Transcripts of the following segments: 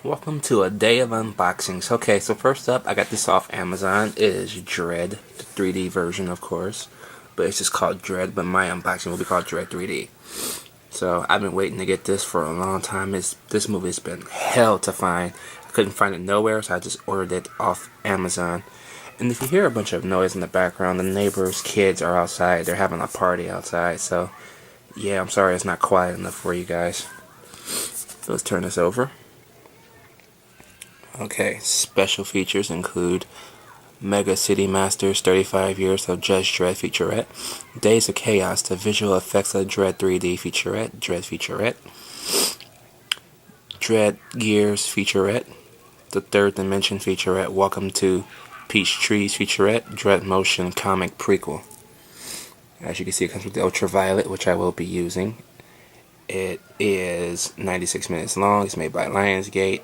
Welcome to a day of unboxings. Okay, so first up, I got this off Amazon. It is Dredd, the 3D version, of course. But it's just called Dredd, but my unboxing will be called Dredd 3D. So I've been waiting to get this for a long time. This movie's been hell to find. I couldn't find it nowhere, so I just ordered it off Amazon. And if you hear a bunch of noise in the background, the neighbors' kids are outside. They're having a party outside. So yeah, I'm sorry it's not quiet enough for you guys. So let's turn this over. Okay, special features include Mega City Masters 35 Years of Judge Dredd featurette, Days of Chaos, the visual effects of Dredd 3D featurette, Dredd Gears featurette, the Third Dimension featurette, Welcome to Peach Trees featurette, Dredd Motion comic prequel. As you can see, it comes with the Ultraviolet, which I will be using. It is 96 minutes long. It's made by Lionsgate,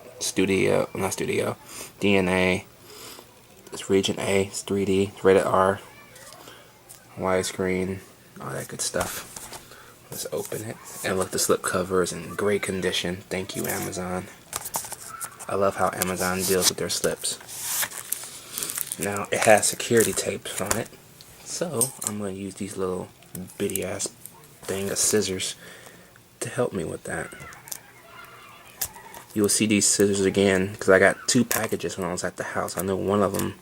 DNA. It's Region A. It's 3D. It's rated R. Widescreen. All that good stuff. Let's open it. And look, the slipcover is in great condition. Thank you, Amazon. I love how Amazon deals with their slips. Now, it has security tapes on it. So, I'm going to use these little bitty ass thing of scissors to help me with that. You will see these scissors again because I got two packages when I was at the house. I know one of them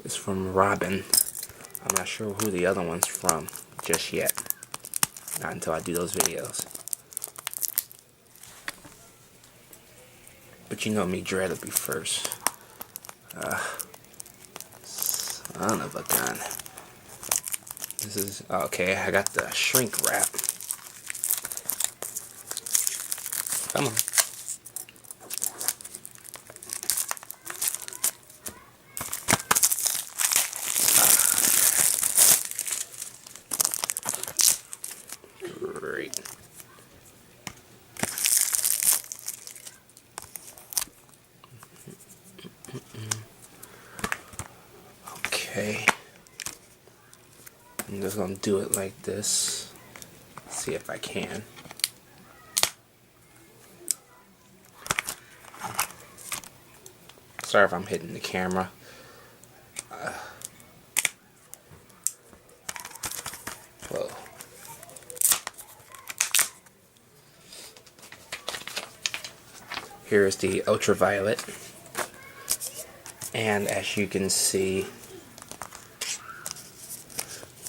is from Robin. I'm not sure who the other one's from just yet. Not until I do those videos. But you know me, Dredd will be first. Son of a gun. This is okay. I got the shrink wrap. Come on. Great. Okay. I'm just gonna do it like this. See if I can. Sorry if I'm hitting the camera. Whoa. Here is the Ultraviolet. And as you can see,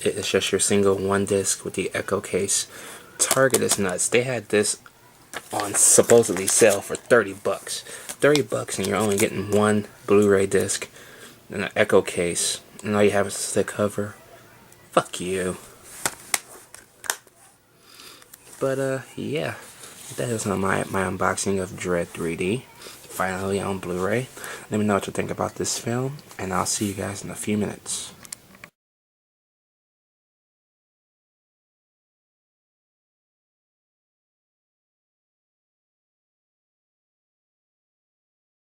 it is just your single one disc with the Echo case. Target is nuts. They had this on supposedly sale for 30 bucks. 30 bucks and you're only getting one Blu-ray disc and an Echo case. And all you have is a stick cover. Fuck you. But yeah. That is my unboxing of Dredd 3D. Finally on Blu-ray. Let me know what you think about this film. And I'll see you guys in a few minutes.